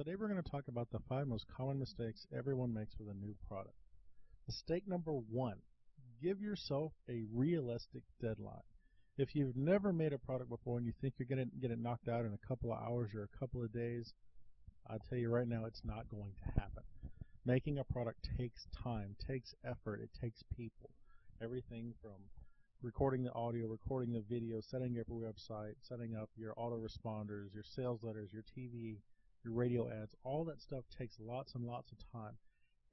Today we're going to talk about the 5 most common mistakes everyone makes with a new product. Mistake number 1, give yourself a realistic deadline. If you've never made a product before and you think you're going to get it knocked out in a couple of hours or a couple of days, I'll tell you right now it's not going to happen. Making a product takes time, takes effort, it takes people. Everything from recording the audio, recording the video, setting up your website, setting up your autoresponders, your sales letters, your TV, your radio ads, all that stuff takes lots and lots of time.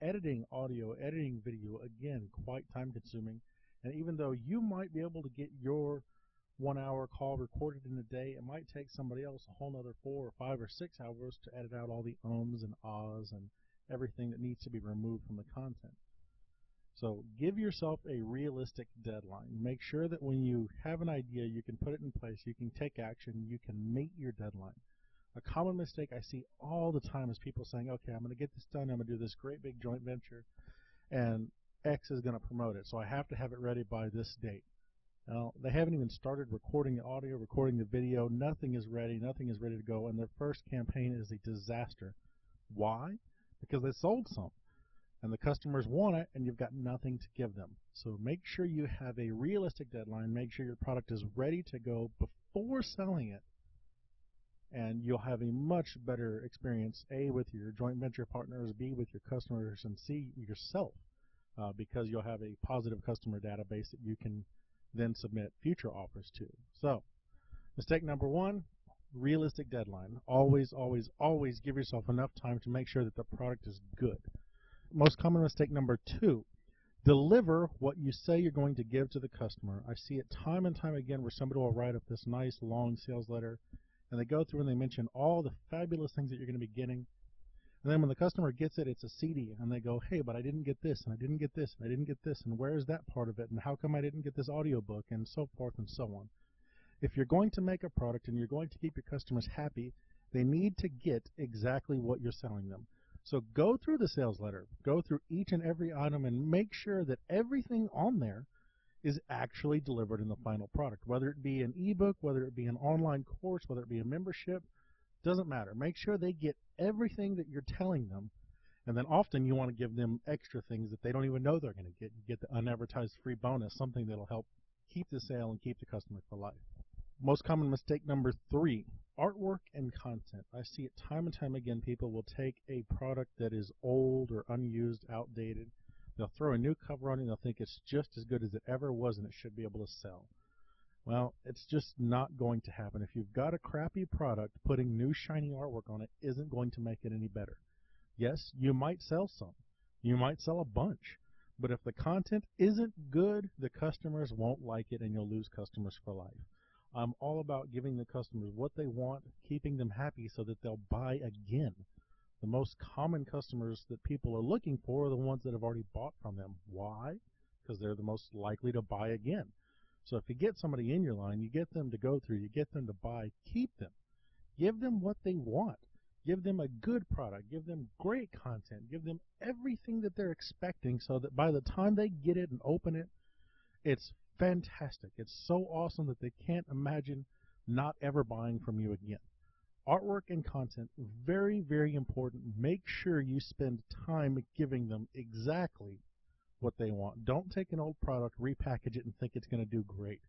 Editing audio, editing video, again, quite time consuming. And even though you might be able to get your 1-hour call recorded in a day, it might take somebody else a whole nother 4 or 5 or 6 hours to edit out all the ums and ahs and everything that needs to be removed from the content. So give yourself a realistic deadline. Make sure that when you have an idea, you can put it in place, you can take action, you can meet your deadline. A common mistake I see all the time is people saying, okay, I'm going to get this done, I'm going to do this great big joint venture, and X is going to promote it, so I have to have it ready by this date. Now, they haven't even started recording the audio, recording the video, nothing is ready to go, and their first campaign is a disaster. Why? Because they sold some, and the customers want it, and you've got nothing to give them. So make sure you have a realistic deadline, make sure your product is ready to go before selling it, and you'll have a much better experience, A, with your joint venture partners, B, with your customers, and C, yourself, because you'll have a positive customer database that you can then submit future offers to. So, mistake number 1, realistic deadline. Always, always, always give yourself enough time to make sure that the product is good. Most common mistake number 2, deliver what you say you're going to give to the customer. I see it time and time again where somebody will write up this nice long sales letter, and they go through and they mention all the fabulous things that you're going to be getting. And then when the customer gets it, it's a CD, and they go, hey, but I didn't get this, and I didn't get this, and I didn't get this, and where is that part of it, and how come I didn't get this audiobook, and so forth and so on. If you're going to make a product and you're going to keep your customers happy, they need to get exactly what you're selling them. So go through the sales letter, go through each and every item, and make sure that everything on there is actually delivered in the final product, whether it be an ebook, whether it be an online course, whether it be a membership, doesn't matter. Make sure they get everything that you're telling them, and then often you want to give them extra things that they don't even know they're going to get. You get the unadvertised free bonus, something that'll help keep the sale and keep the customer for life. Most common mistake number 3, artwork and content. I see it time and time again. People will take a product that is old or unused, outdated. They'll throw a new cover on it and they'll think it's just as good as it ever was and it should be able to sell. Well, it's just not going to happen. If you've got a crappy product, putting new shiny artwork on it isn't going to make it any better. Yes, you might sell some. You might sell a bunch. But if the content isn't good, the customers won't like it and you'll lose customers for life. I'm all about giving the customers what they want, keeping them happy so that they'll buy again. The most common customers that people are looking for are the ones that have already bought from them. Why? Because they're the most likely to buy again. So if you get somebody in your line, you get them to go through, you get them to buy, keep them. Give them what they want. Give them a good product. Give them great content. Give them everything that they're expecting so that by the time they get it and open it, it's fantastic. It's so awesome that they can't imagine not ever buying from you again. Artwork and content, very, very important. Make sure you spend time giving them exactly what they want. Don't take an old product, repackage it, and think it's going to do great.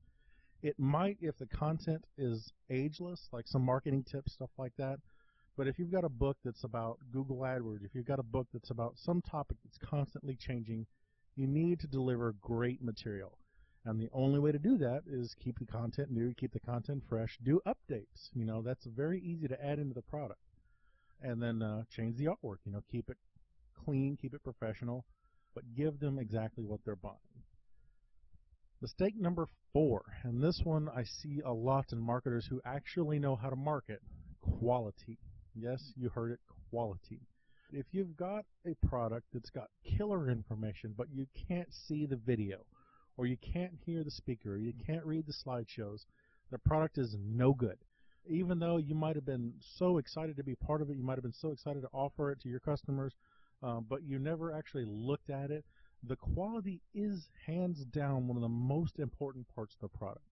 It might if the content is ageless, like some marketing tips, stuff like that. But if you've got a book that's about Google AdWords, if you've got a book that's about some topic that's constantly changing, you need to deliver great material. And the only way to do that is keep the content new, keep the content fresh, do updates. You know, that's very easy to add into the product. And then change the artwork. You know, keep it clean, keep it professional, but give them exactly what they're buying. Mistake number 4, and this one I see a lot in marketers who actually know how to market: quality. Yes, you heard it, quality. If you've got a product that's got killer information, but you can't see the video, or you can't hear the speaker, or you can't read the slideshows, the product is no good. Even though you might have been so excited to be part of it, you might have been so excited to offer it to your customers, but you never actually looked at it, the quality is hands down one of the most important parts of the product.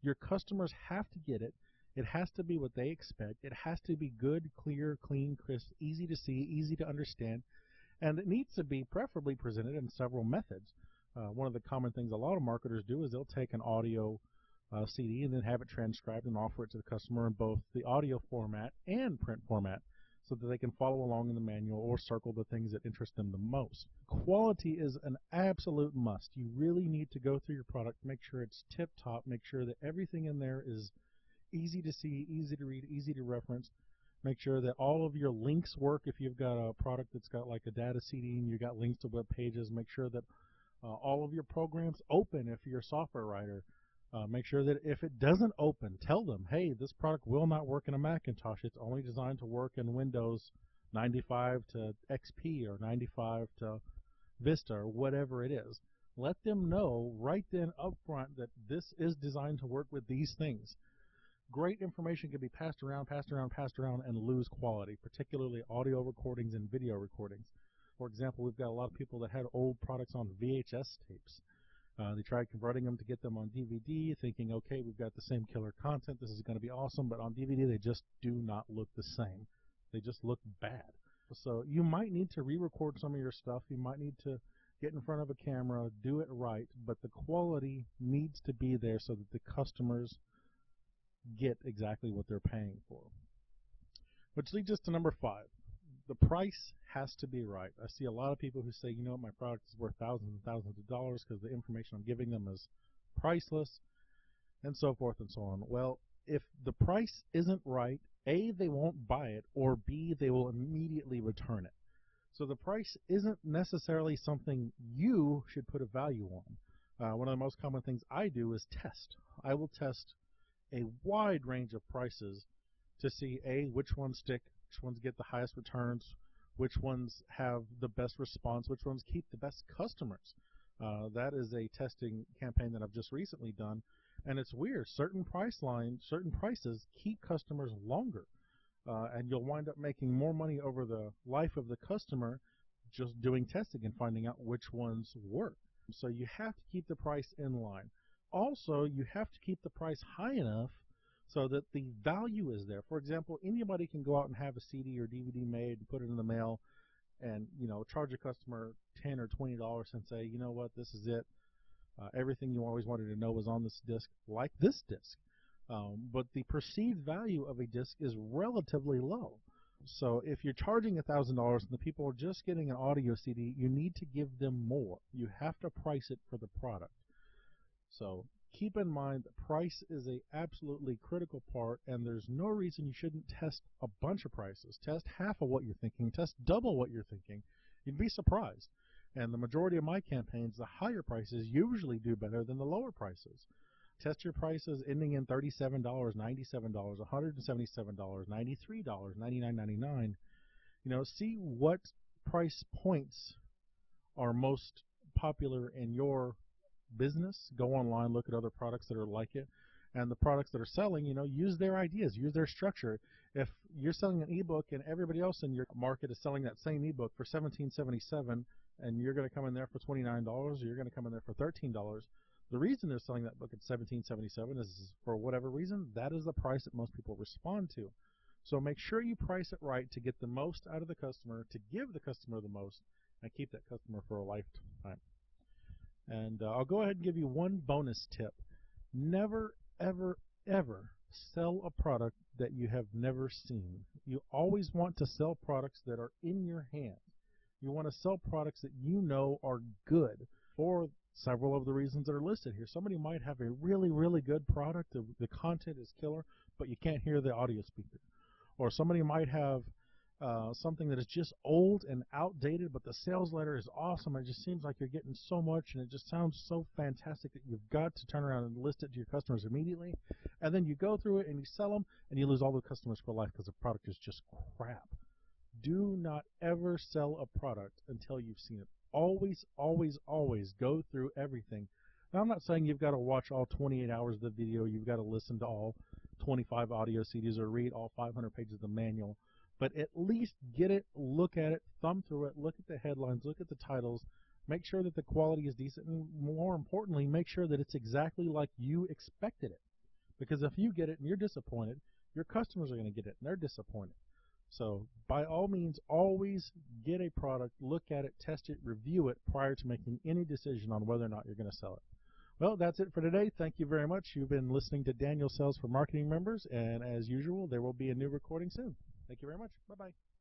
Your customers have to get it. It has to be what they expect. It has to be good, clear, clean, crisp, easy to see, easy to understand, and it needs to be preferably presented in several methods. One of the common things a lot of marketers do is they'll take an audio CD and then have it transcribed and offer it to the customer in both the audio format and print format so that they can follow along in the manual or circle the things that interest them the most. Quality is an absolute must. You really need to go through your product, make sure it's tip-top, make sure that everything in there is easy to see, easy to read, easy to reference. Make sure that all of your links work. If you've got a product that's got like a data CD and you've got links to web pages, make sure that all of your programs open if you're a software writer. Make sure that if it doesn't open, tell them, hey, this product will not work in a Macintosh. It's only designed to work in Windows 95 to XP or 95 to Vista or whatever it is. Let them know right then up front that this is designed to work with these things. Great information can be passed around, and lose quality, particularly audio recordings and video recordings. For example, we've got a lot of people that had old products on VHS tapes. They tried converting them to get them on DVD, thinking, okay, we've got the same killer content, this is going to be awesome, but on DVD they just do not look the same. They just look bad. So you might need to re-record some of your stuff. You might need to get in front of a camera, do it right, but the quality needs to be there so that the customers get exactly what they're paying for. Which leads us to number 5. The price has to be right. I see a lot of people who say, you know what, my product is worth thousands and thousands of dollars because the information I'm giving them is priceless, and so forth and so on. Well, if the price isn't right, A, they won't buy it, or B, they will immediately return it. So the price isn't necessarily something you should put a value on. One of the most common things I do is test. I will test a wide range of prices to see, A, which ones stick, which ones get the highest returns, which ones have the best response, which ones keep the best customers. That is a testing campaign that I've just recently done, and it's weird. Certain prices keep customers longer, and you'll wind up making more money over the life of the customer just doing testing and finding out which ones work. So you have to keep the price in line. Also, you have to keep the price high enough so that the value is there. For example, anybody can go out and have a CD or DVD made and put it in the mail and, you know, charge a customer $10 or $20 and say, you know what, this is it. Everything you always wanted to know was on this disc, like this disc. But the perceived value of a disc is relatively low. So if you're charging $1,000 and the people are just getting an audio CD, you need to give them more. You have to price it for the product. So keep in mind that price is an absolutely critical part, and there's no reason you shouldn't test a bunch of prices. Test half of what you're thinking, test double what you're thinking. You'd be surprised. And the majority of my campaigns, the higher prices usually do better than the lower prices. Test your prices ending in $37, $97, $177, $93, $99.99. You know, see what price points are most popular in your business. Go online, look at other products that are like it, and the products that are selling, you know, use their ideas, use their structure. If you're selling an ebook and everybody else in your market is selling that same ebook for $17.77 and you're going to come in there for $29 or you're going to come in there for $13, the reason they're selling that book at $17.77 is for whatever reason, that is the price that most people respond to. So make sure you price it right to get the most out of the customer, to give the customer the most, and keep that customer for a lifetime. And I'll go ahead and give you one bonus tip. Never, ever, ever sell a product that you have never seen. You always want to sell products that are in your hand. You want to sell products that you know are good for several of the reasons that are listed here. Somebody might have a really, really good product. The content is killer, but you can't hear the audio speaker. Or somebody might have something that is just old and outdated, but the sales letter is awesome. It just seems like you're getting so much, and it just sounds so fantastic that you've got to turn around and list it to your customers immediately. And then you go through it and you sell them, and you lose all the customers for life because the product is just crap. Do not ever sell a product until you've seen it. Always, always, always go through everything. Now, I'm not saying you've got to watch all 28 hours of the video. You've got to listen to all 25 audio CDs or read all 500 pages of the manual. But at least get it, look at it, thumb through it, look at the headlines, look at the titles, make sure that the quality is decent, and more importantly, make sure that it's exactly like you expected it. Because if you get it and you're disappointed, your customers are going to get it and they're disappointed. So by all means, always get a product, look at it, test it, review it prior to making any decision on whether or not you're going to sell it. Well, that's it for today. Thank you very much. You've been listening to Daniel Sells for Marketing Members, and as usual, there will be a new recording soon. Thank you very much. Bye-bye.